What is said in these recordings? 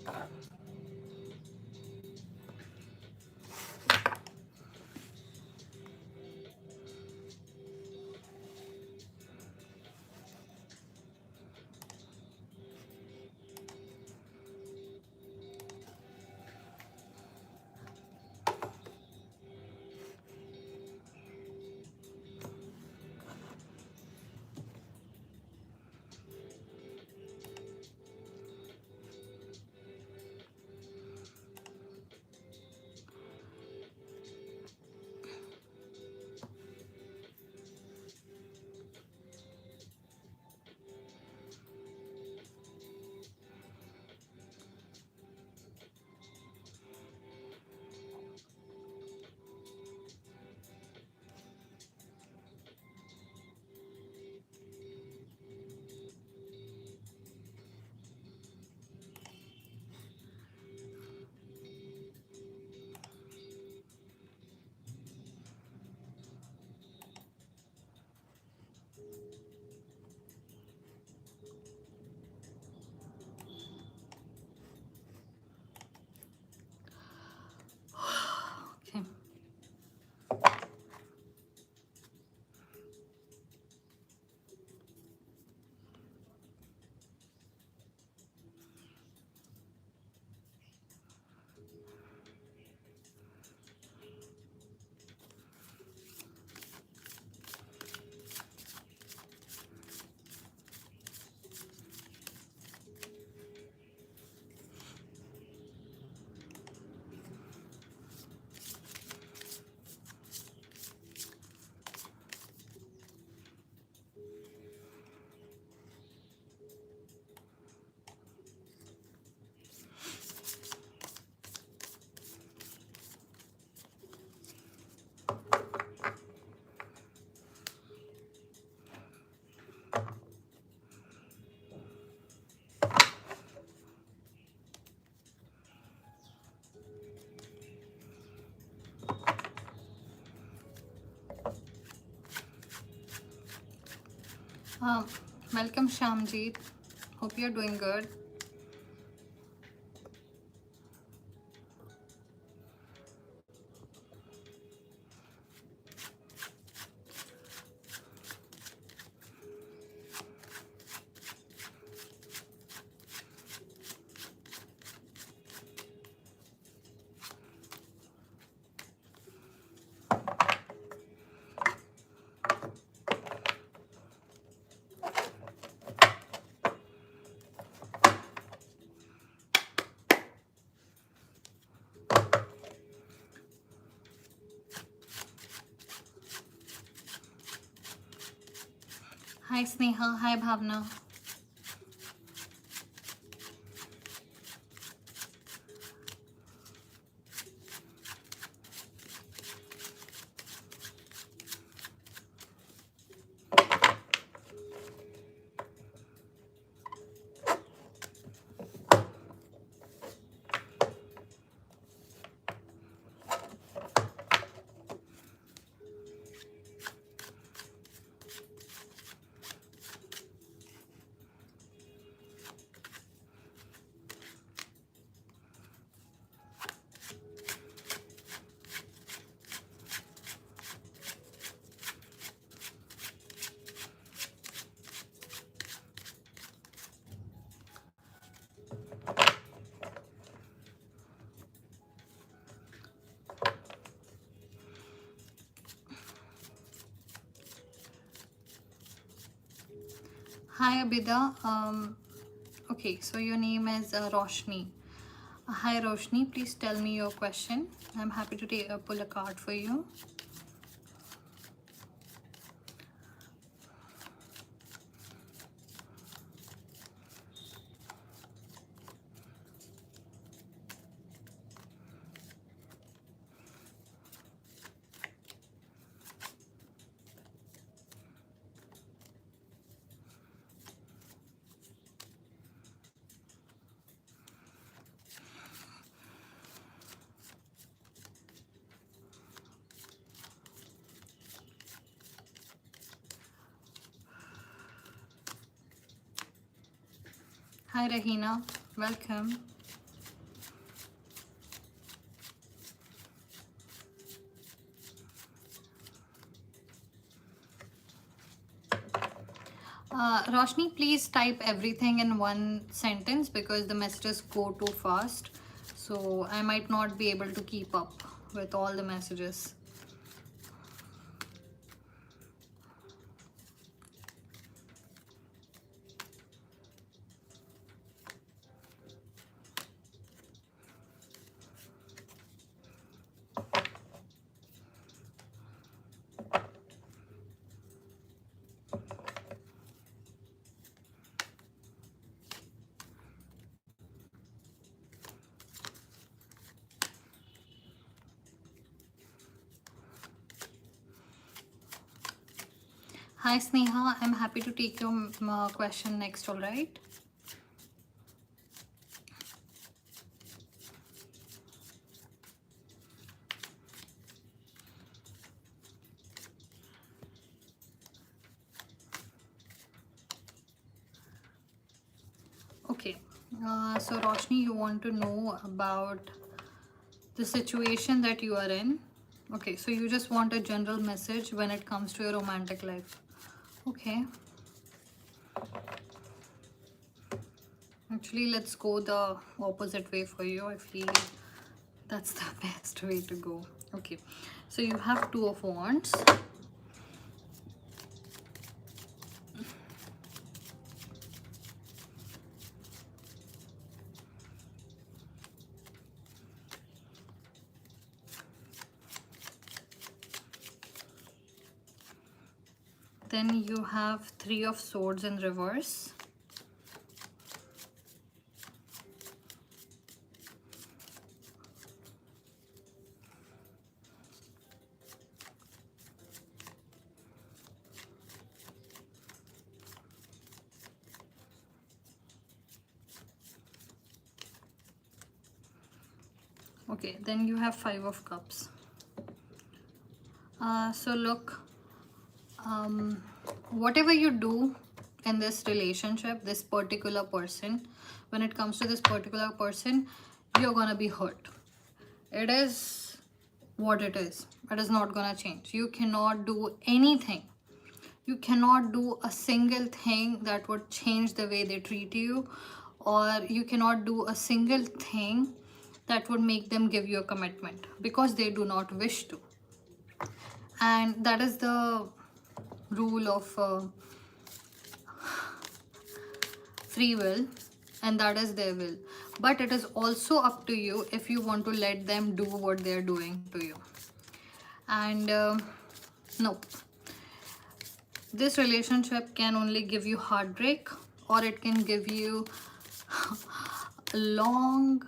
Okay. Welcome, Shamjeet. Hope you're doing good. Hi, Sneha. Hi, Bhavna. Hi, Abida. Okay, so your name is Roshni. Hi, Roshni. Please tell me your question. I'm happy to pull a card for you. Hi, Rahina. Welcome. Roshni, please type everything in one sentence because the messages go too fast. So I might not be able to keep up with all the messages. Hi Sneha, I'm happy to take your question next, all right? Okay, so Roshni, you want to know about the situation that you are in. Okay, so you just want a general message when it comes to your romantic life. Okay, actually, let's go the opposite way for you. I feel that's the best way to go. Okay, so you have Two of Wands. Then you have Three of Swords in reverse. Okay, then you have Five of Cups. So look, whatever you do in this relationship, this particular person, when it comes to this particular person, you're gonna be hurt. It is what it is. It is not gonna change. You cannot do anything. You cannot do a single thing that would change the way they treat you, or you cannot do a single thing that would make them give you a commitment because they do not wish to. And that is the rule of free will, and that is their will. But it is also up to you if you want to let them do what they're doing to you. And no, this relationship can only give you heartbreak, or it can give you long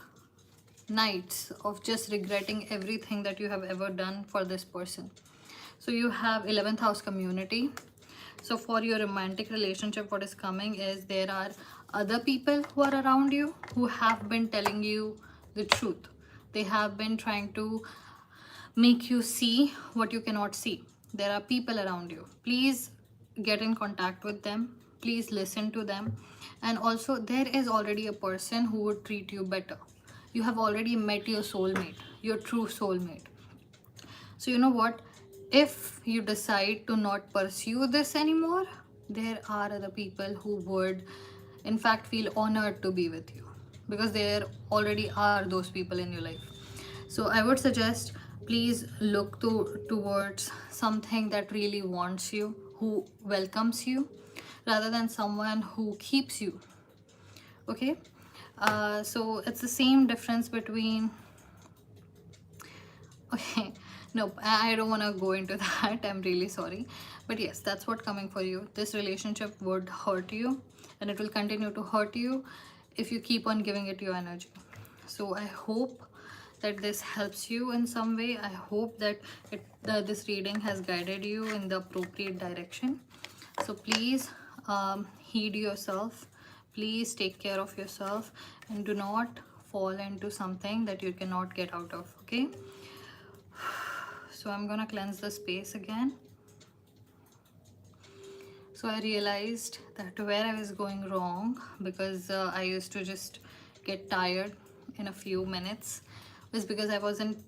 nights of just regretting everything that you have ever done for this person. So you have 11th house community. So for your romantic relationship, what is coming is there are other people who are around you who have been telling you the truth. They have been trying to make you see what you cannot see. There are people around you. Please get in contact with them. Please listen to them. And also, there is already a person who would treat you better. You have already met your soulmate, your true soulmate. So, you know what? If you decide to not pursue this anymore, there are other people who would, in fact, feel honored to be with you because there already are those people in your life. So, I would suggest please look towards something that really wants you, who welcomes you, rather than someone who keeps you. Okay, so it's the same difference between okay, nope, I don't want to go into that. I'm really sorry, but yes, that's what coming for you. This relationship would hurt you, and it will continue to hurt you if you keep on giving it your energy. So I hope that this helps you in some way. I hope that this reading has guided you in the appropriate direction. So please heed yourself, please take care of yourself, and do not fall into something that you cannot get out of. Okay, so I'm gonna cleanse the space again. So I realized that where I was going wrong, because I used to just get tired in a few minutes, was because I wasn't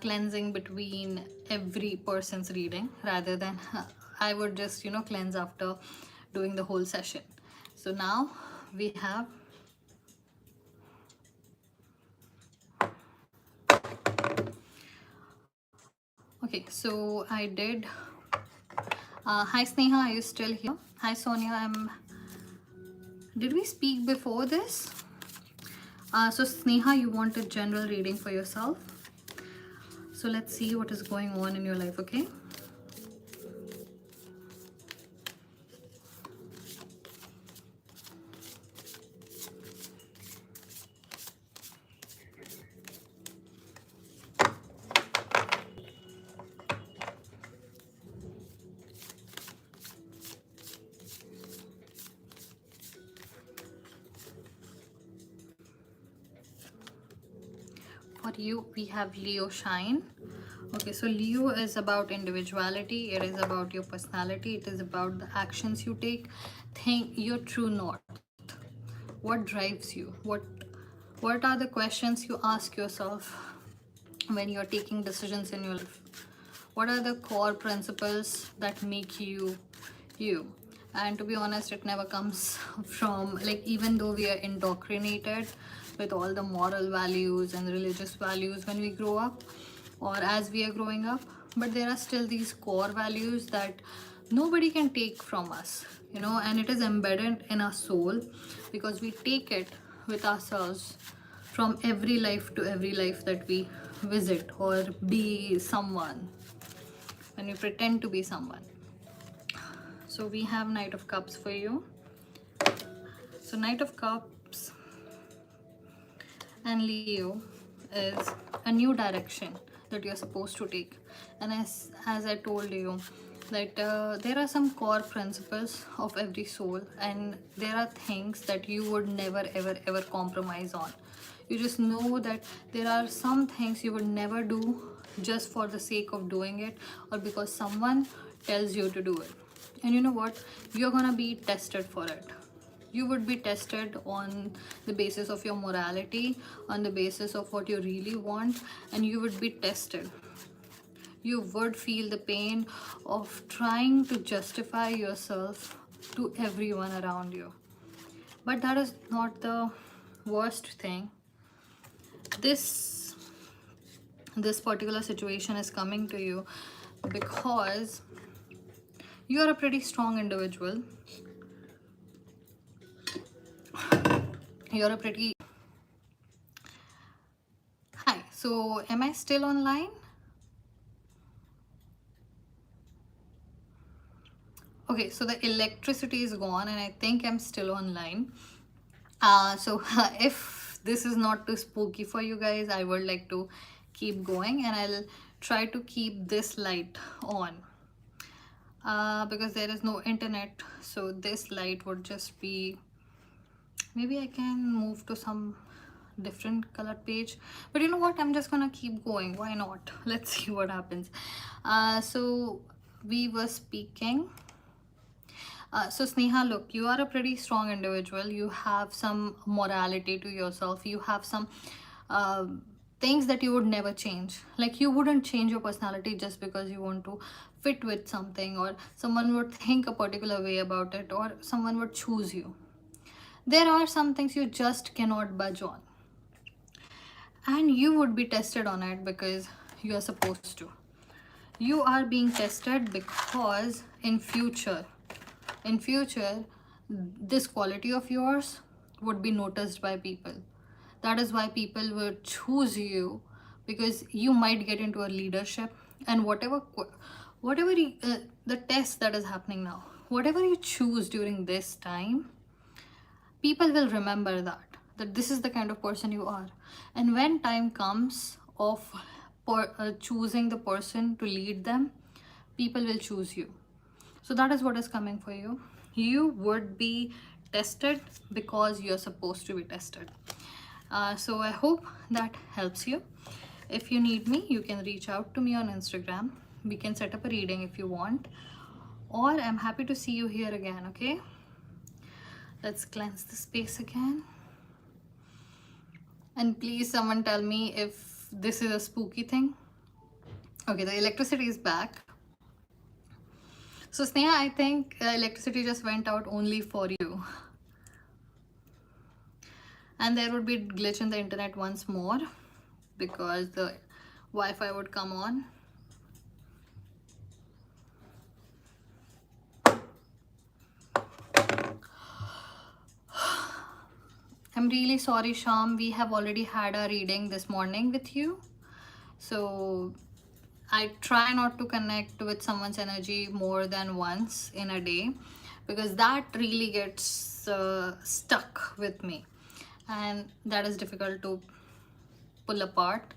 cleansing between every person's reading. Rather than I would just cleanse after doing the whole session. So now we have okay, so I did hi Sneha, are you still here? Hi Sonia, did we speak before this? So Sneha, you want a general reading for yourself. So let's see what is going on in your life, okay? For you, we have Leo Shine. Okay, so Leo is about individuality. It is about your personality. It is about the actions you take. Think your true north. What drives you? What are the questions you ask yourself when you're taking decisions in your life? What are the core principles that make you you? And to be honest, it never comes from, like, even though we are indoctrinated with all the moral values and religious values when we grow up or as we are growing up, but there are still these core values that nobody can take from us, you know, and it is embedded in our soul because we take it with ourselves from every life to every life that we visit or be someone, when we pretend to be someone. So we have Knight of Cups for you. So Knight of Cups and Leo is a new direction that you're supposed to take. And as I told you, that there are some core principles of every soul, and there are things that you would never ever ever compromise on. You just know that there are some things you would never do just for the sake of doing it or because someone tells you to do it. And you know what, you're gonna be tested for it. You would be tested on the basis of your morality, on the basis of what you really want, and you would be tested. You would feel the pain of trying to justify yourself to everyone around you. But that is not the worst thing. This particular situation is coming to you because you are a pretty strong individual. You're a pretty hi, so am I still online? Okay, so the electricity is gone and I think I'm still online. So if this is not too spooky for you guys, I would like to keep going and I'll try to keep this light on because there is no internet, so this light would just be, maybe I can move to some different colored page, but you know what, I'm just gonna keep going, why not? Let's see what happens. So we were speaking. So Sneha, look, you are a pretty strong individual. You have some morality to yourself. You have some uh, things that you would never change. Like you wouldn't change your personality just because you want to fit with something or someone would think a particular way about it or someone would choose you. There are some things you just cannot budge on. And you would be tested on it because you are supposed to. You are being tested because in future, this quality of yours would be noticed by people. That is why people would choose you, because you might get into a leadership, and the test that is happening now, whatever you choose during this time, people will remember that this is the kind of person you are. And when time comes of choosing the person to lead them, people will choose you. So that is what is coming for you. You would be tested because you're supposed to be tested. So I hope that helps you. If you need me, you can reach out to me on Instagram. We can set up a reading if you want, or I'm happy to see you here again. Okay, let's cleanse the space again. And please someone tell me if this is a spooky thing. Okay, the electricity is back. So Sneha, I think electricity just went out only for you. And there would be a glitch in the internet once more because the Wi-Fi would come on. I'm really sorry, Sham. We have already had a reading this morning with you. So I try not to connect with someone's energy more than once in a day because that really gets stuck with me. And that is difficult to pull apart.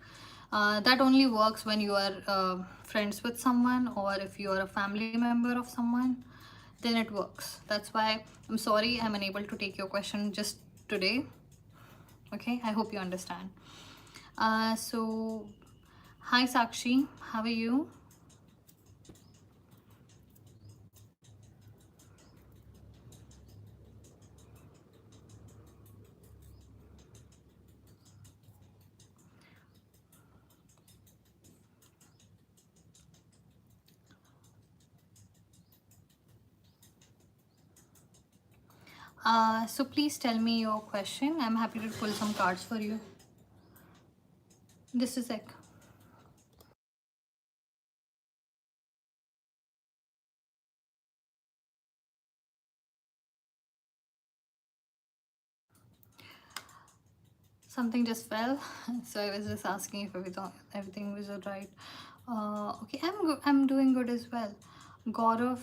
That only works when you are friends with someone, or if you are a family member of someone, then it works. That's why I'm sorry I'm unable to take your question just today. Okay, I hope you understand. So hi Sakshi, how are you? So please tell me your question. I'm happy to pull some cards for you. This is like something just fell, so I was just asking if everything was alright. Okay, I'm doing good as well. Gaurav,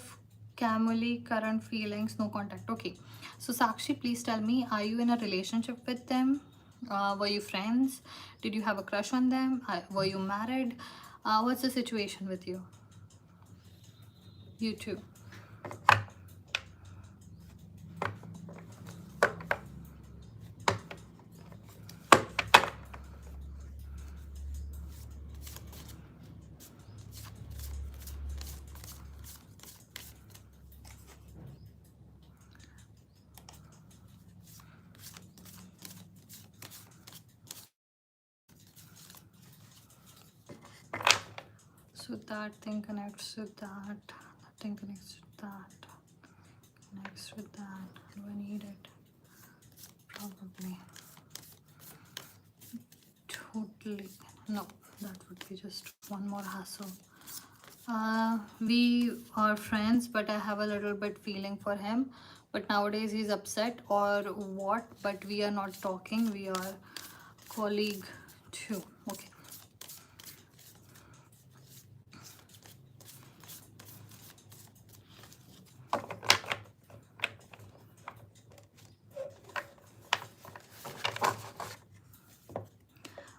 Kamali, current feelings, no contact. Okay, so Sakshi, please tell me, are you in a relationship with them? Were you friends? Did you have a crush on them? Were you married? What's the situation with you? You too. So that thing connects with that. That thing connects with that. Connects with that. Do I need it? Probably. Totally. No, that would be just one more hassle. We are friends, but I have a little bit feeling for him. But nowadays he's upset or what? But we are not talking. We are colleague too. Okay.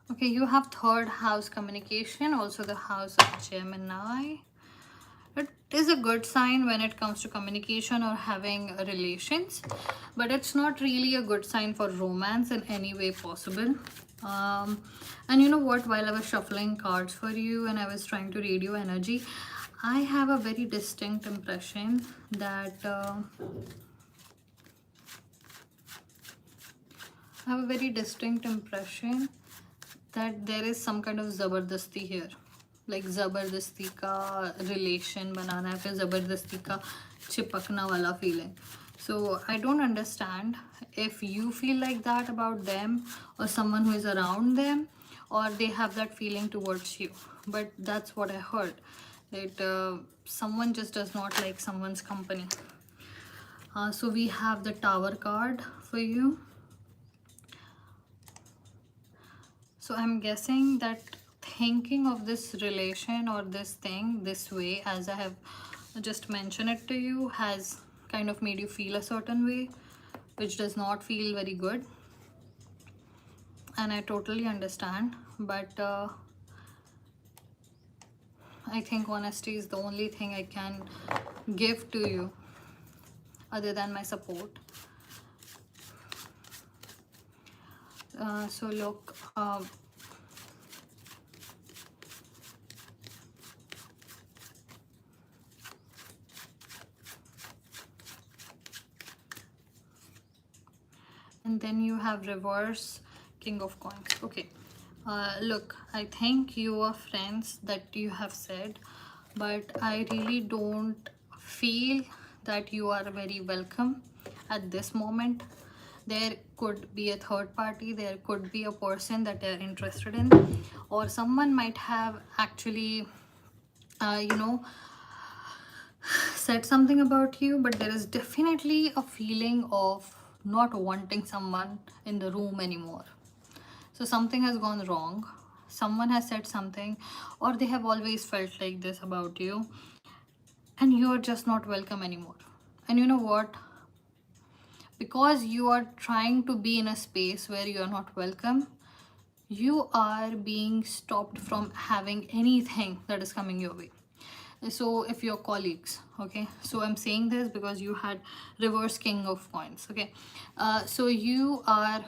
Okay, you have third house communication, also the house of Gemini. It is a good sign when it comes to communication or having relations, but it's not really a good sign for romance in any way possible. And you know what, while I was shuffling cards for you and I was trying to read your energy, I have a very distinct impression that there is some kind of zabardasti here, like zabardasti ka relation banana hai, fir zabardasti ka chipakna wala feeling. So I don't understand if you feel like that about them or someone who is around them, or they have that feeling towards you, but that's what I heard, that someone just does not like someone's company. So we have the Tower card for you. So I'm guessing that thinking of this relation or this thing this way, as I have just mentioned it to you, has kind of made you feel a certain way, which does not feel very good. And I totally understand, but I think honesty is the only thing I can give to you other than my support. So look, and then you have reverse King of Coins. Okay, look, I think you are friends that you have said, but I really don't feel that you are very welcome at this moment. There could be a third party, there could be a person that they're interested in, or someone might have actually said something about you, but there is definitely a feeling of not wanting someone in the room anymore. So something has gone wrong, someone has said something, or they have always felt like this about you, and you're just not welcome anymore. And you know what? Because you are trying to be in a space where you are not welcome, you are being stopped from having anything that is coming your way. So if your colleagues, okay, so I'm saying this because you had reverse king of coins, okay, so you are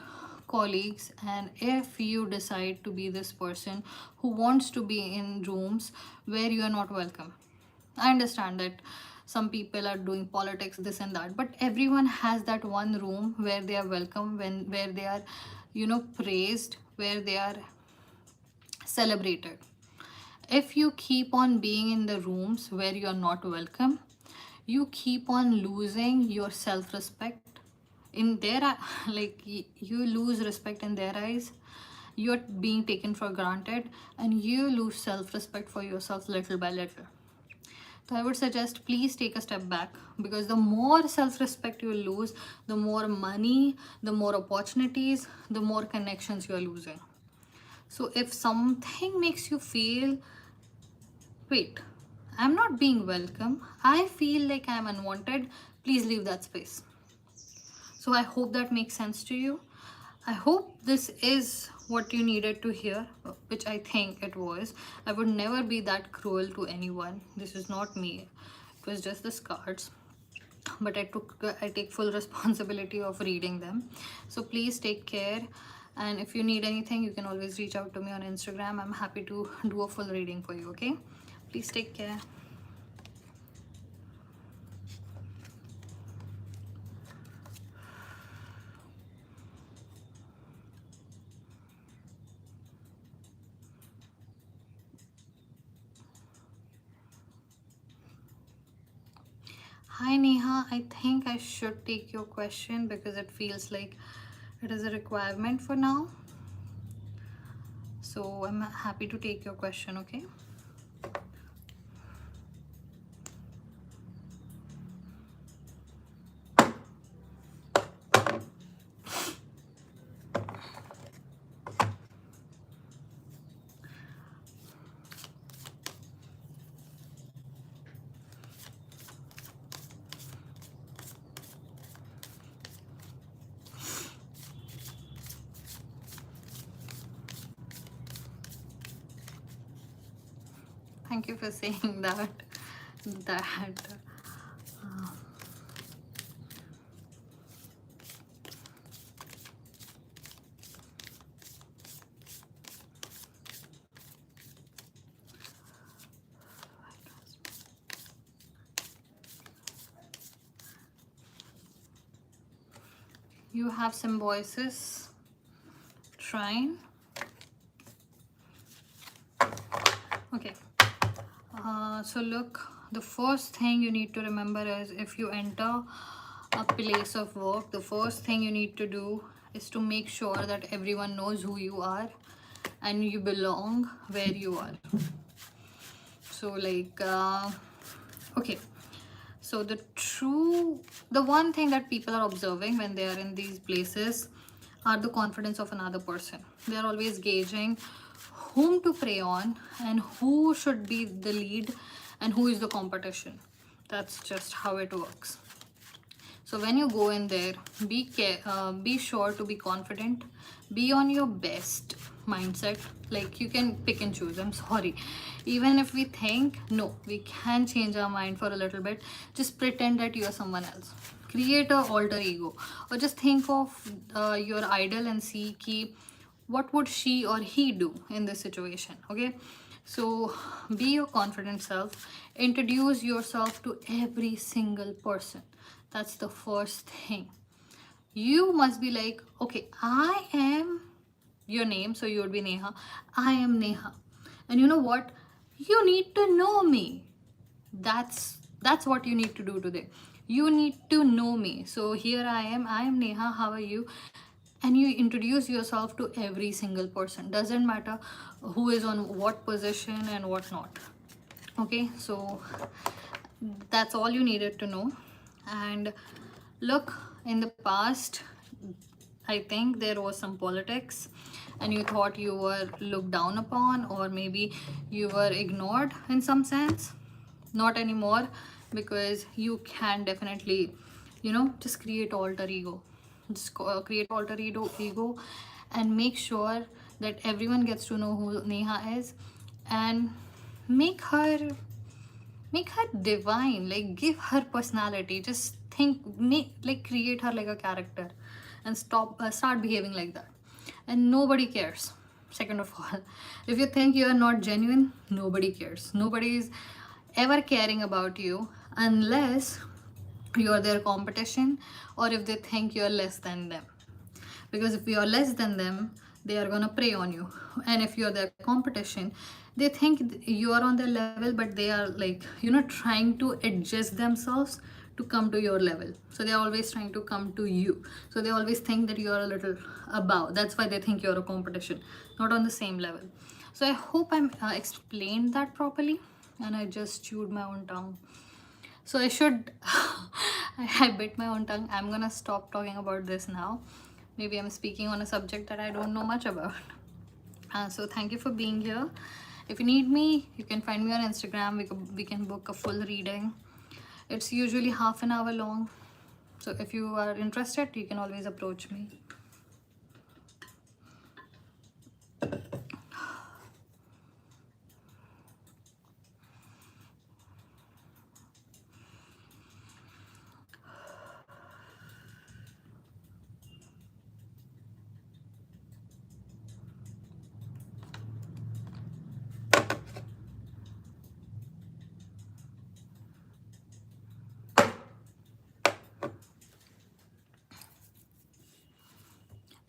colleagues, and if you decide to be this person who wants to be in rooms where you are not welcome, I understand that some people are doing politics, this and that, but everyone has that one room where they are welcome, where they are, praised, where they are celebrated. If you keep on being in the rooms where you are not welcome, you keep on losing your self-respect in their like you lose respect in their eyes. You're being taken for granted, and you lose self-respect for yourself little by little. So I would suggest, please take a step back, because the more self-respect you lose, the more money, the more opportunities, the more connections you are losing. So if something makes you feel, wait, I'm not being welcome, I feel like I'm unwanted, please leave that space. So I hope that makes sense to you. I hope this is what you needed to hear, which I think it was. I would never be that cruel to anyone. This is not me. It was just the cards. But I take full responsibility of reading them. So please take care. And if you need anything, you can always reach out to me on Instagram. I'm happy to do a full reading for you, okay? Please take care. Hi Neha, I think I should take your question because it feels like it is a requirement for now. So I'm happy to take your question, okay? Thank you for saying that. Uh, you have symbiosis, trine. Okay. So look, the first thing you need to remember is, if you enter a place of work, the first thing you need to do is to make sure that everyone knows who you are and you belong where you are. So like, okay. So the one thing that people are observing when they are in these places are the confidence of another person. They are always gauging whom to prey on and who should be the lead and who is the competition. That's just how it works. So when you go in there, be sure to be confident, be on your best mindset. Like, you can pick and choose, I'm sorry. Even if we think, no, we can change our mind for a little bit, just pretend that you are someone else. Create a alter ego, or just think of your idol and see what would she or he do in this situation, okay? So be your confident self, introduce yourself to every single person. That's the first thing. You must be like, okay, I am your name, so you would be Neha. I am Neha. And you know what? You need to know me. That's That's what you need to do today. You need to know me. So here I am Neha, how are you? And you introduce yourself to every single person. Doesn't matter who is on what position and what not. Okay, so that's all you needed to know. And look, in the past, I think there was some politics and you thought you were looked down upon, or maybe you were ignored in some sense. Not anymore, because you can definitely, just create alter ego. Just create ego and make sure that everyone gets to know who Neha is, and make her divine, like give her personality. Just create her like a character, and start behaving like that. And nobody cares. Second of all, if you think you are not genuine, nobody cares. Nobody is ever caring about you unless you are their competition, or if they think you are less than them. Because if you are less than them, they are going to prey on you. And if you are their competition, they think you are on their level, but they are like, trying to adjust themselves to come to your level. So they are always trying to come to you. So they always think that you are a little above. That's why they think you are a competition, not on the same level. So I hope I'm explained that properly, and I just chewed my own tongue. So I should I bit my own tongue. I'm gonna stop talking about this now. Maybe I'm speaking on a subject that I don't know much about. So thank you for being here. If you need me, you can find me on Instagram. We can book a full reading. It's usually half an hour long. So if you are interested, you can always approach me.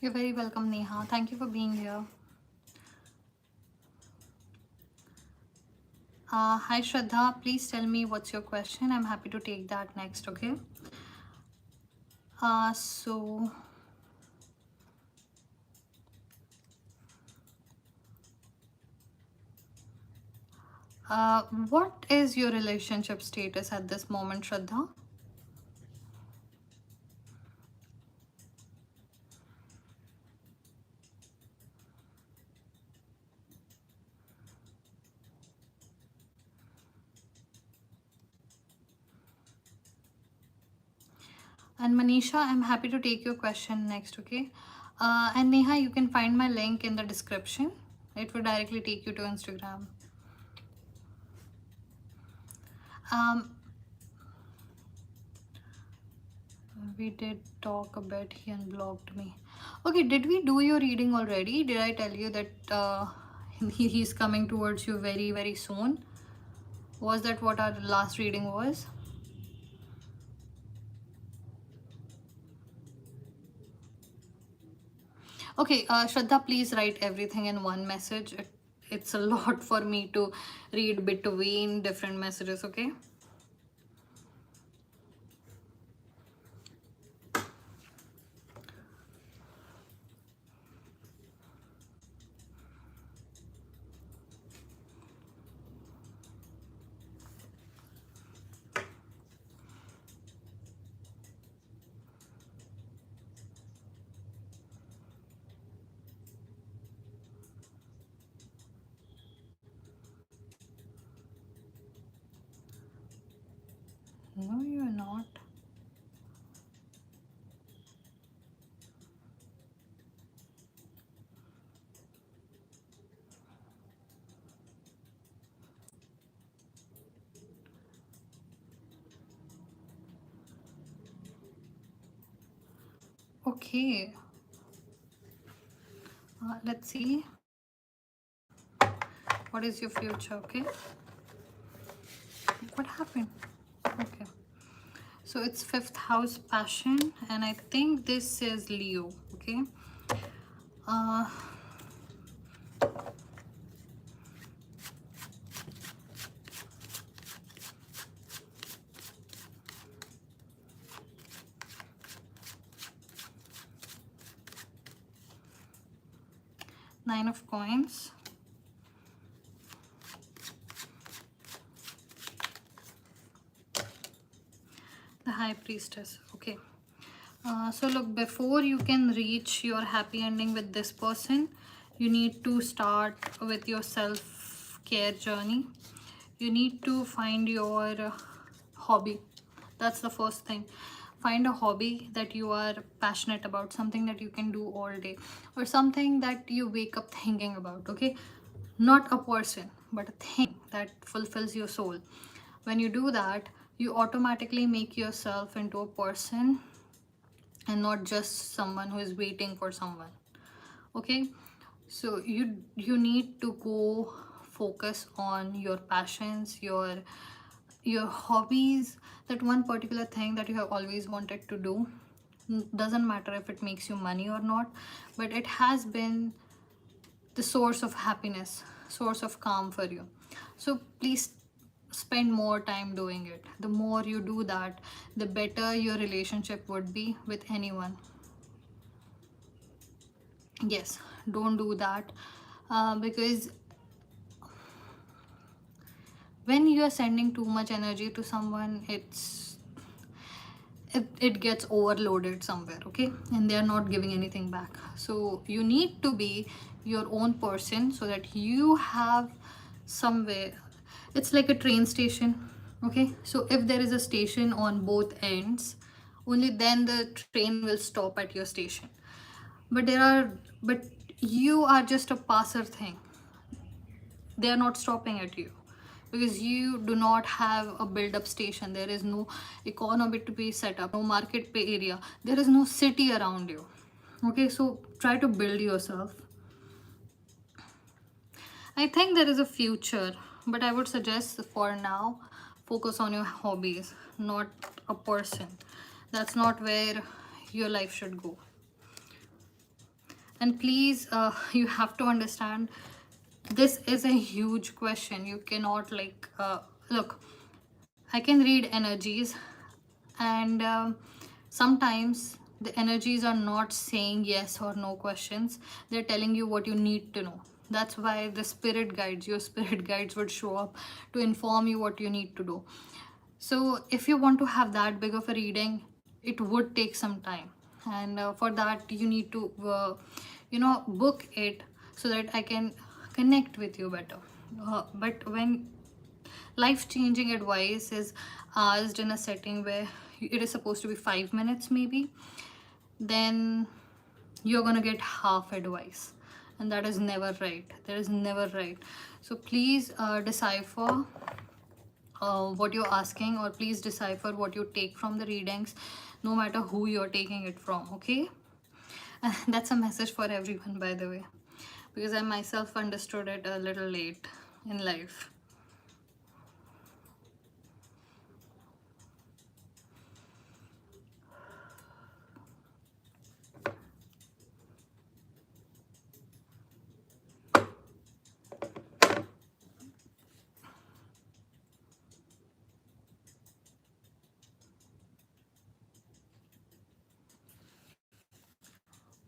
You're very welcome, Neha. Thank you for being here. Hi, Shraddha. Please tell me what's your question. I'm happy to take that next, okay? So what is your relationship status at this moment, Shraddha? And Manisha, I'm happy to take your question next, okay? And Neha, you can find my link in the description. It will directly take you to Instagram. We did talk a bit. He unblocked me. Okay, did we do your reading already? Did I tell you that he's coming towards you very, very soon? Was that what our last reading was? Okay, Shraddha, please write everything in one message. It's a lot for me to read between different messages, okay? No, you're not. Okay. Let's see. What is your future, okay? What happened? Okay. So it's 5th house passion, and I think this is Leo, okay? 9 of coins, the High Priestess. Okay. So look, before you can reach your happy ending with this person, you need to start with your self-care journey. You need to find your hobby. That's the first thing. Find a hobby that you are passionate about, something that you can do all day, or something that you wake up thinking about. Okay, not a person, but a thing that fulfills your soul. When you do that, you automatically make yourself into a person and not just someone who is waiting for someone. Okay, so you need to go focus on your passions, your hobbies, that one particular thing that you have always wanted to do. Doesn't matter if it makes you money or not, but it has been the source of happiness, source of calm for you. So please spend more time doing it. The more you do that, the better your relationship would be with anyone. Yes, don't do that, because when you are sending too much energy to someone, it gets overloaded somewhere. Okay, and they are not giving anything back. So you need to be your own person, so that you have somewhere, it's like a train station. Okay, so if there is a station on both ends, only then the train will stop at your station. But you are just a passer thing. They are not stopping at you, because you do not have a build up station. There is no economy to be set up, no market pay area, there is no city around you. Okay, so try to build yourself. I think there is a future, but I would suggest for now, focus on your hobbies, not a person. That's not where your life should go. And please, you have to understand, this is a huge question. You cannot look, I can read energies, and sometimes the energies are not saying yes or no questions. They're telling you what you need to know. That's why the spirit guides, your spirit guides would show up to inform you what you need to do. So if you want to have that big of a reading, it would take some time, and for that you need to book it, so that I can connect with you better. But when life-changing advice is asked in a setting where it is supposed to be 5 minutes maybe, then you're gonna get half advice, and that is never right. That is never right. So please decipher what you're asking, or please decipher what you take from the readings, no matter who you're taking it from. Okay, that's a message for everyone, by the way, because I myself understood it a little late in life.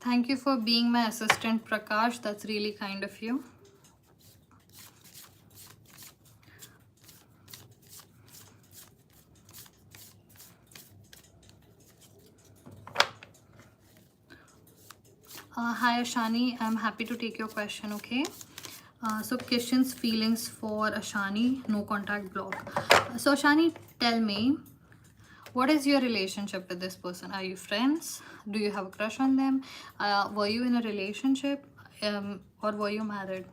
Thank you for being my assistant, Prakash. That's really kind of you. Hi Ashani, I'm happy to take your question. Okay, so Kishan's feelings for Ashani, no contact block. So Ashani, tell me, what is your relationship with this person? Are you friends? Do you have a crush on them? Were you in a relationship, or were you married?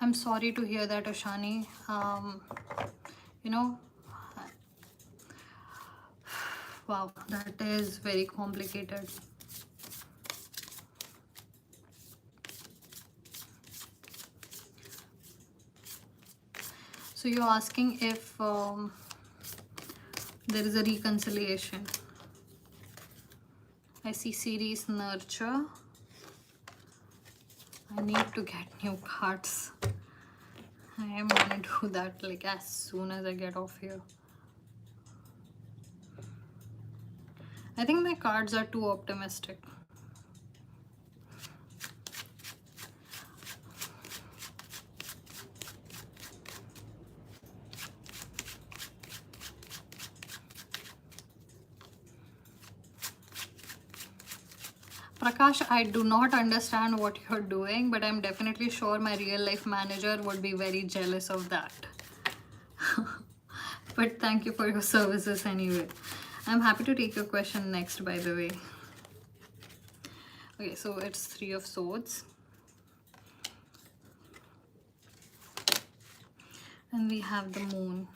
I'm sorry to hear that, Ashani. You know, wow, that is very complicated. So you're asking if there is a reconciliation. I see series nurture. I need to get new cards. I am gonna do that like as soon as I get off here. I think my cards are too optimistic. Prakash, I do not understand what you're doing, but I'm definitely sure my real life manager would be very jealous of that. But thank you for your services anyway. I'm happy to take your question next, by the way. Okay, so it's Three of Swords. And we have the Moon.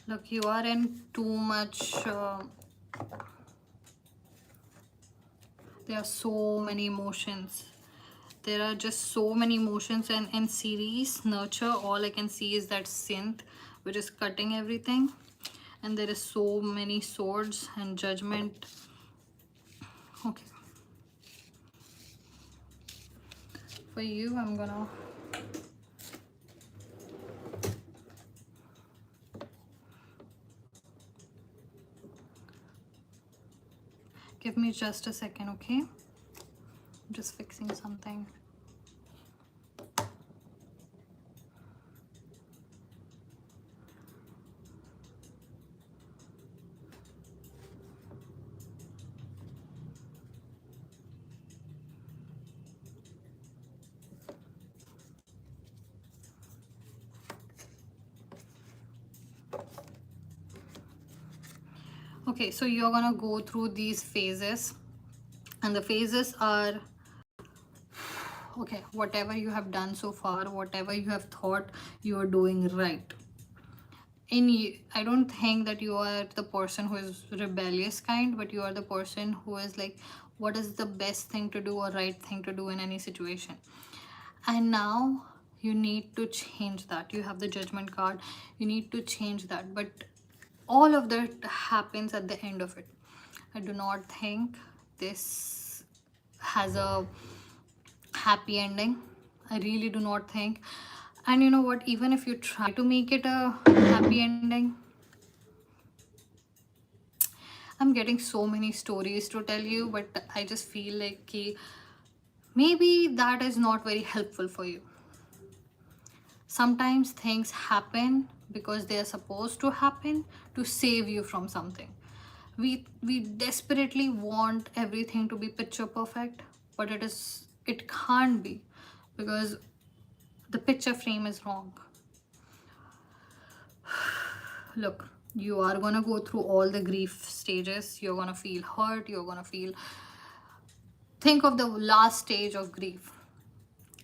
Look, you are in too much... there are so many emotions. There are just so many emotions, and in series nurture, all I can see is that synth, which is cutting everything. And there is so many swords and judgment. Okay. For you, I'm gonna... give me just a second, okay? I'm just fixing something. Okay, so you're gonna go through these phases, and the phases are, okay, whatever you have done so far, whatever you have thought you are doing right. I don't think that you are the person who is rebellious kind, but you are the person who is like, what is the best thing to do or right thing to do in any situation. And now you need to change that. You have the Judgment card. You need to change that, but all of that happens at the end of it. I do not think this has a happy ending. I really do not think. And you know what, even if you try to make it a happy ending, I'm getting so many stories to tell you, but I just feel like maybe that is not very helpful for you. Sometimes things happen because they are supposed to happen to save you from something. We desperately want everything to be picture perfect, but it can't be, because the picture frame is wrong. Look, you are gonna go through all the grief stages. You're gonna feel hurt. You're gonna feel... think of the last stage of grief.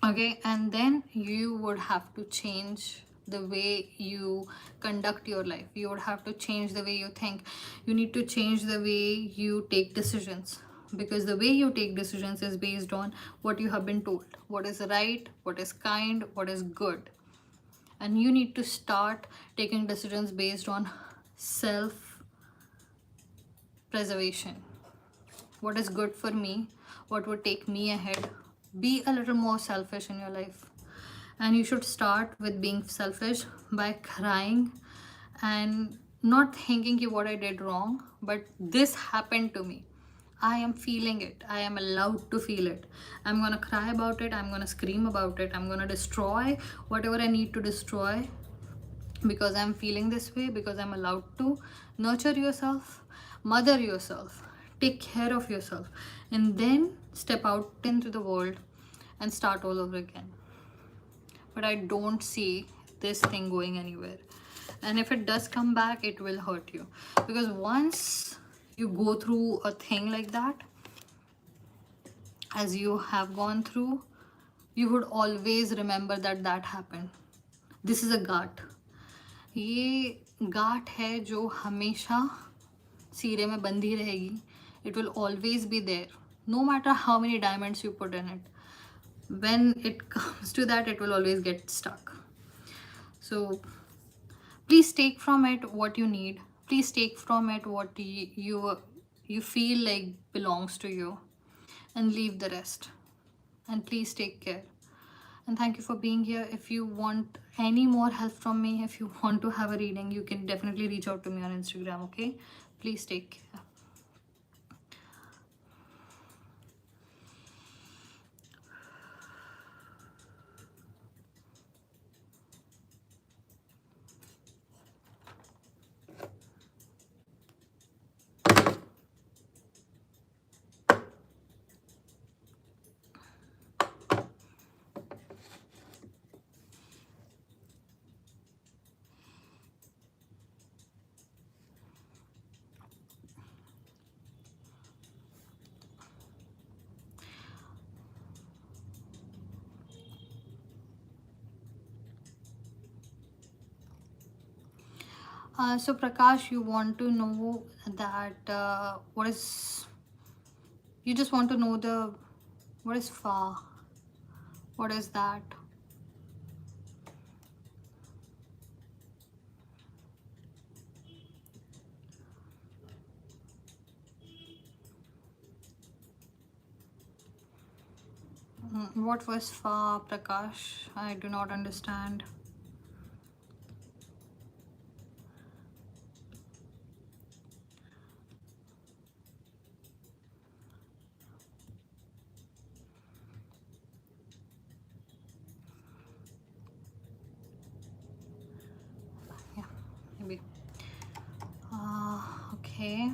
Okay, and then you would have to change the way you conduct your life. You would have to change the way you think. You need to change the way you take decisions, because the way you take decisions is based on what you have been told, what is right, what is kind, what is good. And you need to start taking decisions based on self-preservation. What is good for me? What would take me ahead? Be a little more selfish in your life. And you should start with being selfish by crying and not thinking what I did wrong, but this happened to me. I am feeling it. I am allowed to feel it. I'm gonna cry about it. I'm gonna scream about it. I'm gonna destroy whatever I need to destroy because I'm feeling this way, because I'm allowed to. Nurture yourself, mother yourself, take care of yourself, and then step out into the world and start all over again. But I don't see this thing going anywhere. And if it does come back, it will hurt you. Because once you go through a thing like that, as you have gone through, you would always remember that that happened. This is a गांठ. ये गांठ है जो हमेशा सीरे में बंधी रहेगी. It will always be there, no matter how many diamonds you put in it. When it comes to that, it will always get stuck. So please take from it what you need. Please take from it what you feel like belongs to you, and leave the rest. And please take care. And thank you for being here. If you want any more help from me, if you want to have a reading, you can definitely reach out to me on Instagram. Okay, please take care. So Prakash, you want to know that what is, you just want to know the, what is fa? What is that? What was fa, Prakash? I do not understand. Yeah, maybe. Okay.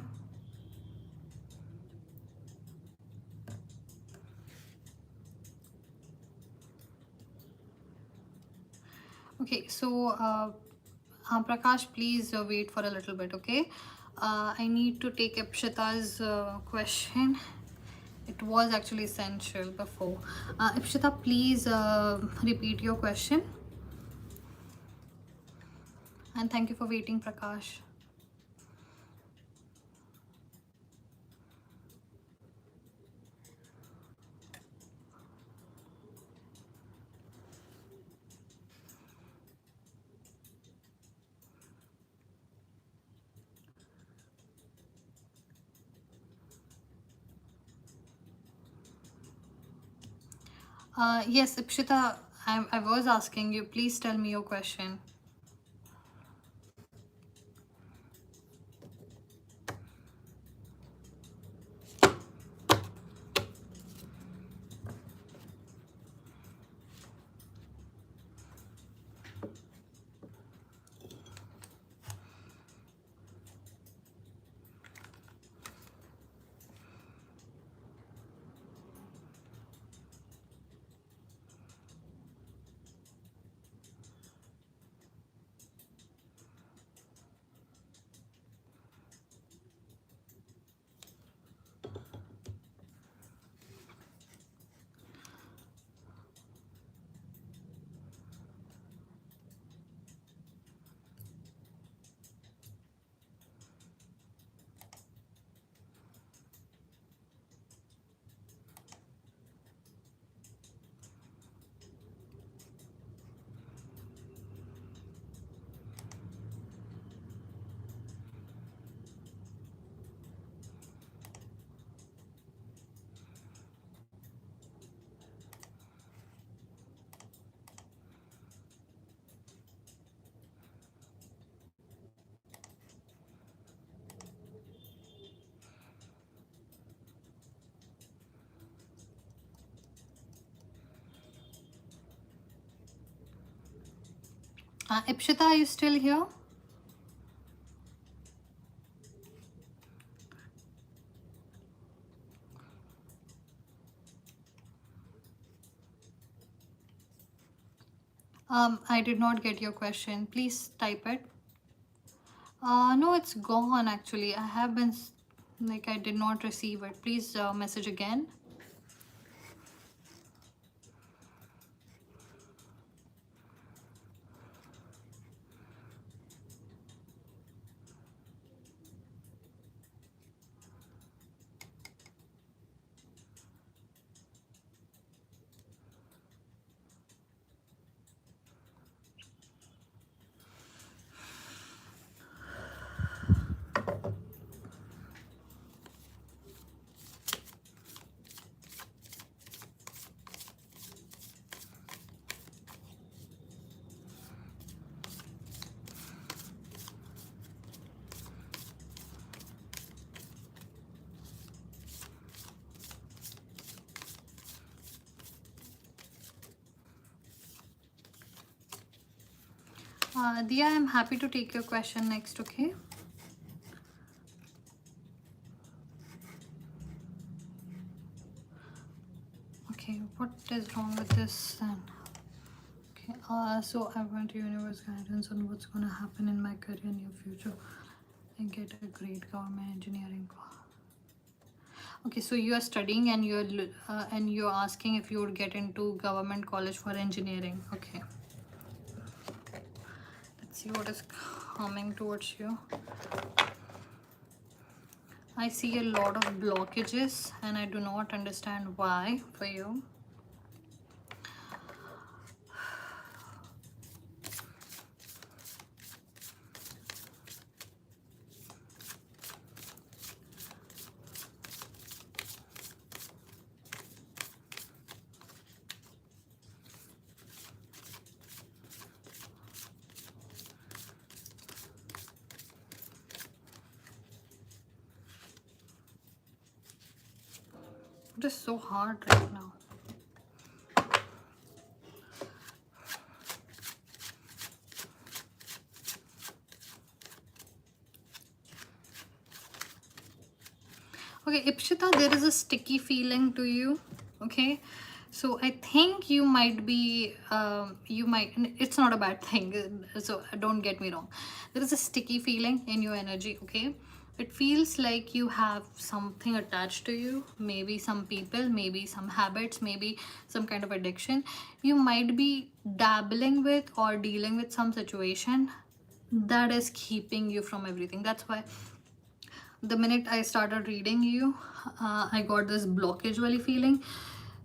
Okay, so Prakash, please wait for a little bit, okay? I need to take Ipshita's question. It was actually essential before. Ipshita, please repeat your question. And thank you for waiting, Prakash. Yes, Ipshita, I was asking you, please tell me your question. Ipshita, are you still here? I did not get your question. Please type it. No, it's gone actually. I have been like, I did not receive it. Please message again. Dia, I'm happy to take your question next, okay? Okay, what is wrong with this then? Okay, so I want universe guidance on what's gonna happen in my career near future and get a great government engineering. Okay, so you are studying and you're asking if you would get into government college for engineering. Okay, let's see what is coming towards you. I see a lot of blockages and I do not understand why for you. It is so hard right now. Okay, Ipshita, there is a sticky feeling to you. Okay, so I think you might be, it's not a bad thing. So don't get me wrong. There is a sticky feeling in your energy. Okay, it feels like you have something attached to you. Maybe some people, maybe some habits, maybe some kind of addiction. You might be dabbling with or dealing with some situation that is keeping you from everything. That's why the minute I started reading you, I got this blockage valley feeling.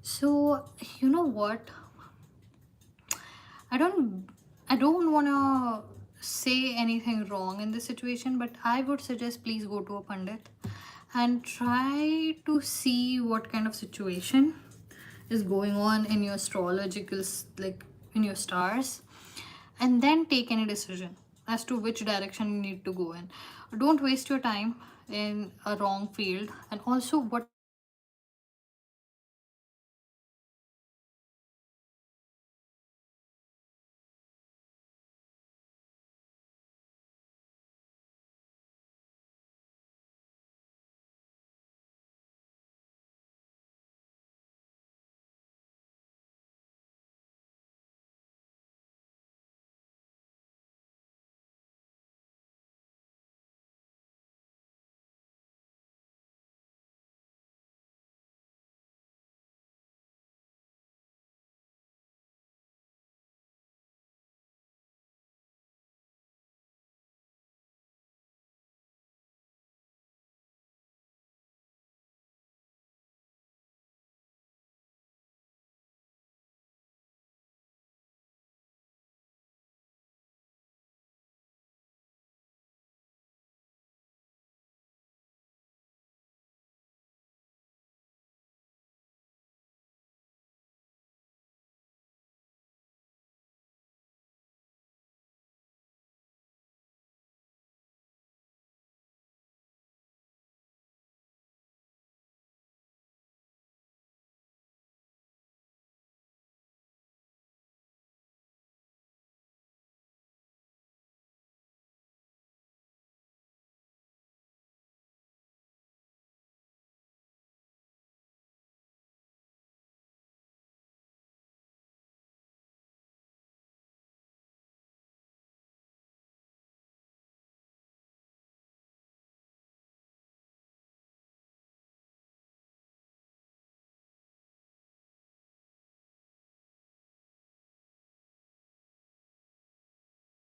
So you know what? I don't want to say anything wrong in this situation, but I would suggest please go to a pandit and try to see what kind of situation is going on in your astrological, like in your stars, and then take any decision as to which direction you need to go in. Don't waste your time in a wrong field. And also, what